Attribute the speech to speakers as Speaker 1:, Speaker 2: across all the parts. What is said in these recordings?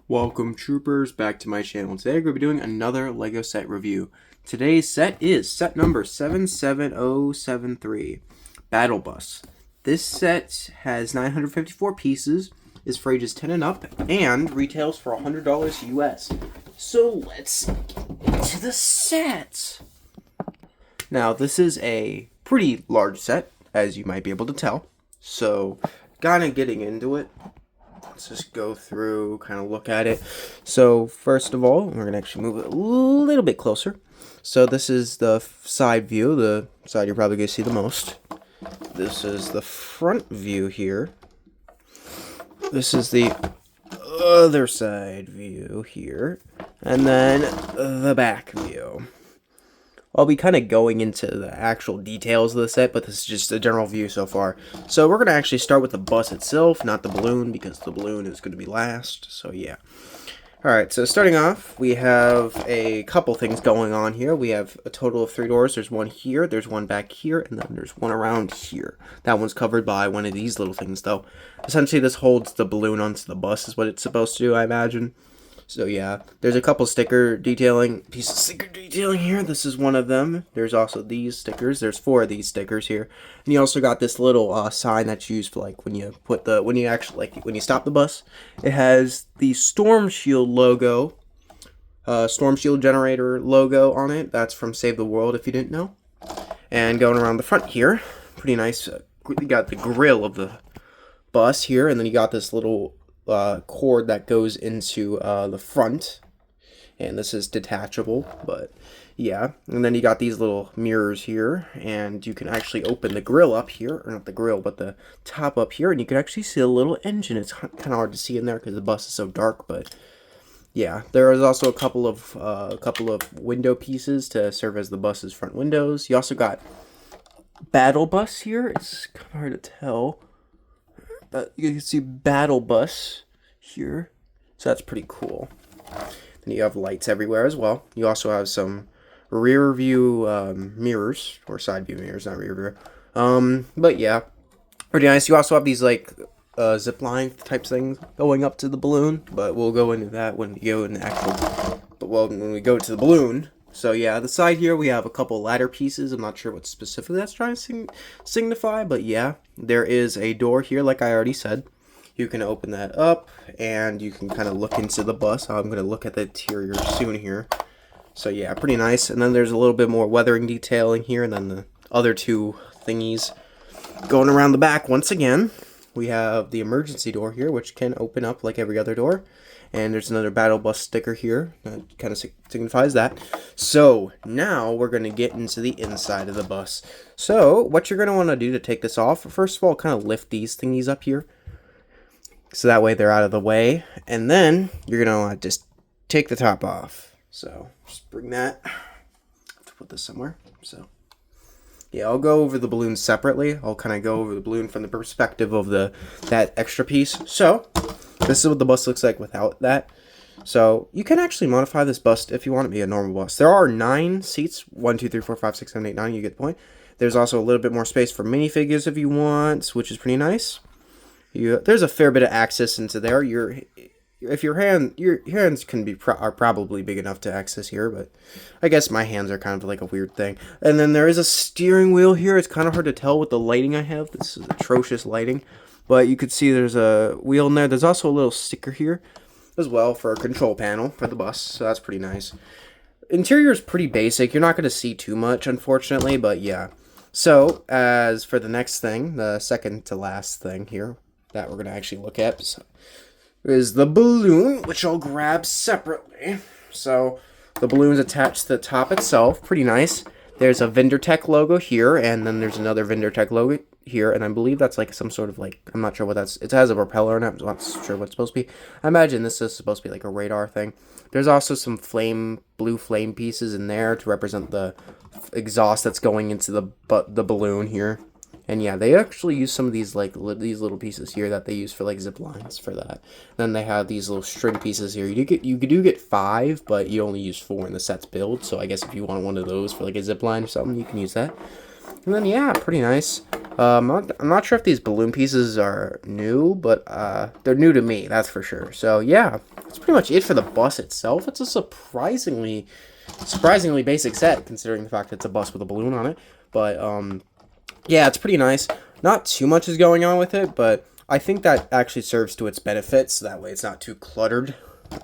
Speaker 1: Welcome troopers back to my channel. Today we're going to be doing another LEGO set review. Today's set is set number 77073, Battle Bus. This set has 954 pieces, is for ages 10 and up, and retails for $100 US. So let's get into the set. Now this is a pretty large set, as you might be able to tell. So kind of getting into it. Let's just go through, kind of look at it. So first of all, we're going to actually move it a little bit closer. So this is the side view, the side you're probably going to see the most. This is the front view here. This is the other side view here. And then the back view. I'll be kind of going into the actual details of the set, but this is just a general view so far. So we're going to actually start with the bus itself, not the balloon, because the balloon is going to be last. So yeah. Alright, so starting off, we have a couple things going on here. We have a total of 3 doors. There's one here, there's one back here, and then there's one around here. That one's covered by one of these little things, though. Essentially, this holds the balloon onto the bus, is what it's supposed to do, I imagine. So yeah, there's a couple sticker detailing, pieces of sticker detailing here. This is one of them. There's also these stickers. There's 4 of these stickers here. And you also got this little sign that's used for like when you put the, when you stop the bus. It has the Storm Shield logo, Storm Shield generator logo on it. That's from Save the World if you didn't know. And going around the front here, pretty nice. You got the grill of the bus here, and then you got this little cord that goes into the front, and this is detachable, but yeah. And then you got these little mirrors here, and you can actually open the grill up here, or not the grill, but the top up here, and you can actually see a little engine. It's kind of hard to see in there because the bus is so dark, but yeah. There is also a couple of window pieces to serve as the bus's front windows. You also got Battle Bus here. It's kind of hard to tell. But you can see Battle Bus here, so that's pretty cool. Then you have lights everywhere as well. You also have some rear view mirrors, or side view mirrors, not rear view. But yeah, pretty nice. You also have these like zip line type things going up to the balloon, but we'll go into that when we go in the actual. But well, when we go to the balloon. So yeah, the side here we have a couple ladder pieces. I'm not sure what specifically that's trying to signify, but yeah, there is a door here, like I already said. You can open that up, and you can kind of look into the bus. I'm going to look at the interior soon here. So yeah, pretty nice. And then there's a little bit more weathering detailing here, and then the other 2 thingies. Going around the back once again, we have the emergency door here, which can open up like every other door. And there's another Battle Bus sticker here that kind of signifies that. So now we're going to get into the inside of the bus. So what you're going to want to do to take this off, first of all, kind of lift these thingies up here. So that way they're out of the way. And then you're going to want to just take the top off. So just bring that. I have to put this somewhere. So yeah, I'll go over the balloon separately. I'll kind of go over the balloon from the perspective of that extra piece. So this is what the bus looks like without that. So you can actually modify this bus if you want it to be a normal bus. There are 9 seats. 1, 2, 3, 4, 5, 6, 7, 8, 9. You get the point. There's also a little bit more space for minifigures if you want, which is pretty nice. There's a fair bit of access into there. Your hands can be are probably big enough to access here, but I guess my hands are kind of like a weird thing. And then there is a steering wheel here. It's kind of hard to tell with the lighting I have. This is atrocious lighting. But you can see there's a wheel in there. There's also a little sticker here as well for a control panel for the bus. So that's pretty nice. Interior is pretty basic. You're not going to see too much, unfortunately, but yeah. So as for the next thing, the second to last thing here that we're going to actually look at is the balloon, which I'll grab separately. So the balloon's attached to the top itself. Pretty nice. There's a VenderTech logo here, and then there's another VenderTech logo here, and I believe that's like some sort of like, I'm not sure what that's, it has a propeller in it, I'm not sure what it's supposed to be. I imagine this is supposed to be like a radar thing. There's also some blue flame pieces in there to represent the exhaust that's going into the balloon here. And yeah, they actually use some of these like these little pieces here that they use for like zip lines for that. Then they have these little string pieces here. You do get 5, but you only use 4 in the set's build. So I guess if you want one of those for like a zip line or something, you can use that. And then, yeah, pretty nice. I'm not sure if these balloon pieces are new, but they're new to me, that's for sure. So, yeah, that's pretty much it for the bus itself. It's a surprisingly basic set, considering the fact that it's a bus with a balloon on it. But, yeah, it's pretty nice. Not too much is going on with it, but I think that actually serves to its benefits. So that way it's not too cluttered.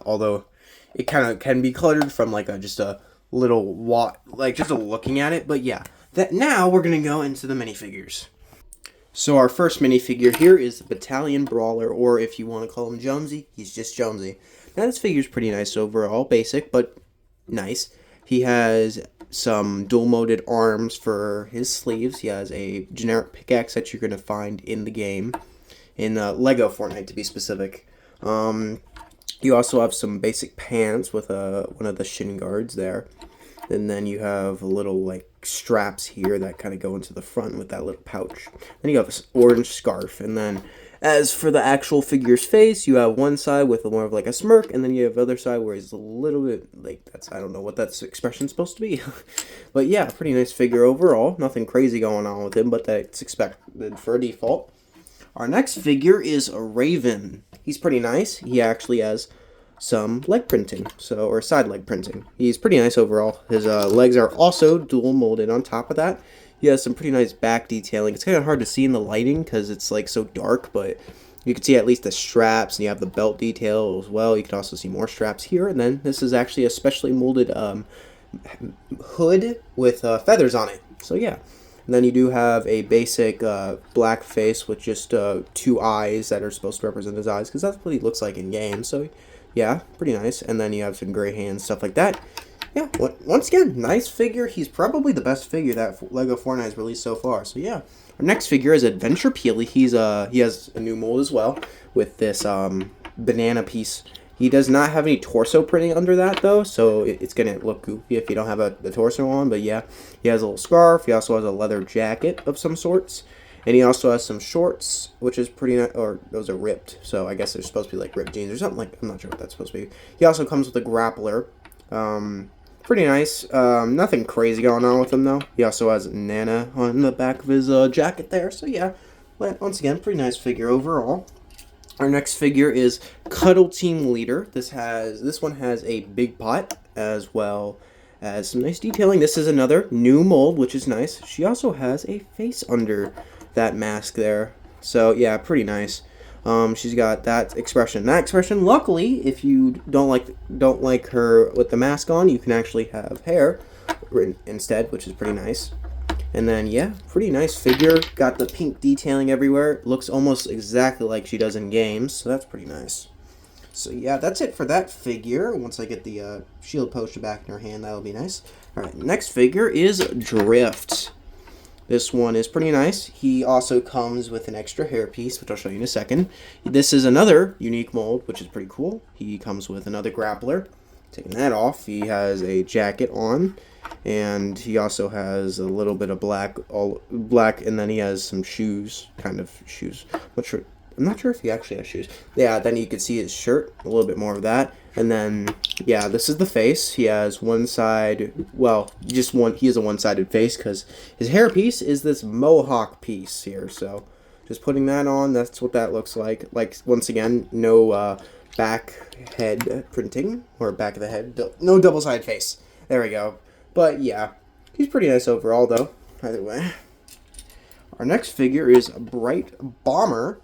Speaker 1: Although it kind of can be cluttered from like just a little just a looking at it. But yeah, that now we're gonna go into the minifigures. So our first minifigure here is the Battalion Brawler, or if you want to call him Jonesy, he's just Jonesy. Now this figure's pretty nice overall, basic but nice. He has some dual-moded arms for his sleeves. He has a generic pickaxe that you're going to find in the game, in Lego Fortnite to be specific. You also have some basic pants with one of the shin guards there. And then you have a little like straps here that kind of go into the front with that little pouch. Then you have this orange scarf. And then as for the actual figure's face, you have one side with more of like a smirk, and then you have the other side where he's a little bit like I don't know what that expression's supposed to be. But yeah, pretty nice figure overall. Nothing crazy going on with him, but that's expected for a default. Our next figure is a Raven. He's pretty nice. He actually has some leg printing, or side leg printing. He's pretty nice overall. His legs are also dual molded on top of that. He has some pretty nice back detailing. It's kind of hard to see in the lighting because it's like so dark, but you can see at least the straps, and you have the belt detail as well. You can also see more straps here, and then this is actually a specially molded hood with feathers on it. So yeah. And then you do have a basic black face with just 2 eyes that are supposed to represent his eyes, because that's what he looks like in game. So yeah, pretty nice. And then you have some gray hands, stuff like that. Yeah, once again, nice figure. He's probably the best figure that Lego Fortnite has released so far. So yeah, our next figure is Adventure Peely. He has a new mold as well with this banana piece. He does not have any torso printing under that though, so it's gonna look goofy if you don't have the torso on. But yeah, he has a little scarf. He also has a leather jacket of some sorts. And he also has some shorts, which is pretty nice, or those are ripped, so I guess they're supposed to be like ripped jeans or something like, I'm not sure what that's supposed to be. He also comes with a grappler. Pretty nice. Nothing crazy going on with him though. He also has Nana on the back of his jacket there, so yeah. But once again, pretty nice figure overall. Our next figure is Cuddle Team Leader. This one has a big pot as well as some nice detailing. This is another new mold, which is nice. She also has a face under that mask there, so yeah, pretty nice. She's got that expression. Luckily, if you don't like her with the mask on, you can actually have hair instead, which is pretty nice. And then yeah, pretty nice figure. Got the pink detailing everywhere. Looks almost exactly like she does in games, so that's pretty nice. So yeah, that's it for that figure. Once I get the shield poster back in her hand, that'll be nice. All right, next figure is Drift. This one is pretty nice. He also comes with an extra hairpiece, which I'll show you in a second. This is another unique mold, which is pretty cool. He comes with another grappler. Taking that off, he has a jacket on, and he also has a little bit of black, and then he has some shoes, kind of shoes. I'm not sure if he actually has shoes. Yeah, then you can see his shirt, a little bit more of that. And then, yeah, this is the face. He has one side, well, he has a one-sided face because his hairpiece is this mohawk piece here. So just putting that on, that's what that looks like. Like, once again, no back head printing, or back of the head, no double-sided face. There we go. But yeah, he's pretty nice overall though, either way. Our next figure is Bright Bomber.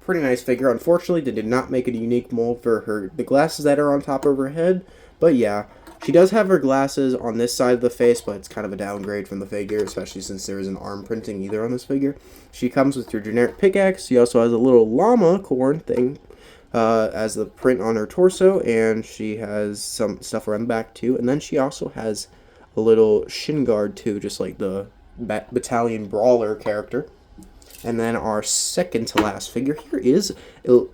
Speaker 1: Pretty nice figure. Unfortunately, they did not make a unique mold for the glasses that are on top of her head. But yeah, she does have her glasses on this side of the face, but it's kind of a downgrade from the figure, especially since there isn't arm printing either on this figure. She comes with your generic pickaxe. She also has a little llama corn thing as the print on her torso, and she has some stuff around the back too. And then she also has a little shin guard too, just like the Battalion Brawler character. And then our second to last figure here is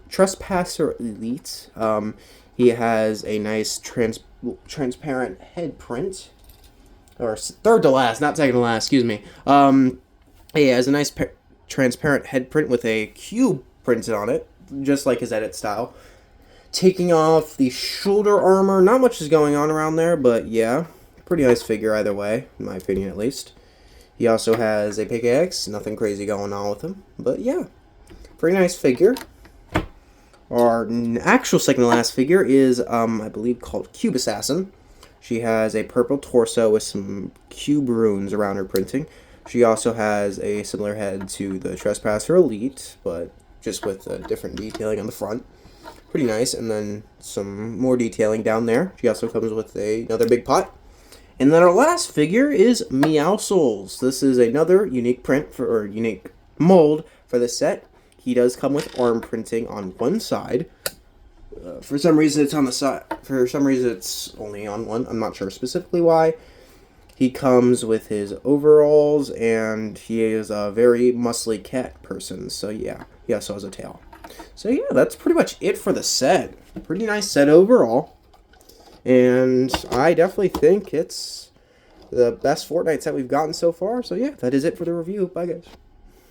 Speaker 1: Trespasser Elite. He has a nice transparent head print. Or third to last, not second to last, excuse me. He has a nice transparent head print with a cube printed on it, just like his edit style. Taking off the shoulder armor, not much is going on around there, but yeah, pretty nice figure either way, in my opinion at least. He also has a pickaxe. Nothing crazy going on with him. But yeah, pretty nice figure. Our actual second to last figure is, I believe, called Cube Assassin. She has a purple torso with some cube runes around her printing. She also has a similar head to the Trespasser Elite, but just with a different detailing on the front. Pretty nice, and then some more detailing down there. She also comes with another big pot. And then our last figure is Meowscles. This is another unique print or unique mold for the set. He does come with arm printing on one side. For some reason, it's on the side. For some reason, it's only on one. I'm not sure specifically why. He comes with his overalls, and he is a very muscly cat person. So yeah, he also has a tail. So yeah, that's pretty much it for the set. Pretty nice set overall. And I definitely think it's the best Fortnite set we've gotten so far. So yeah, that is it for the review. Bye, guys.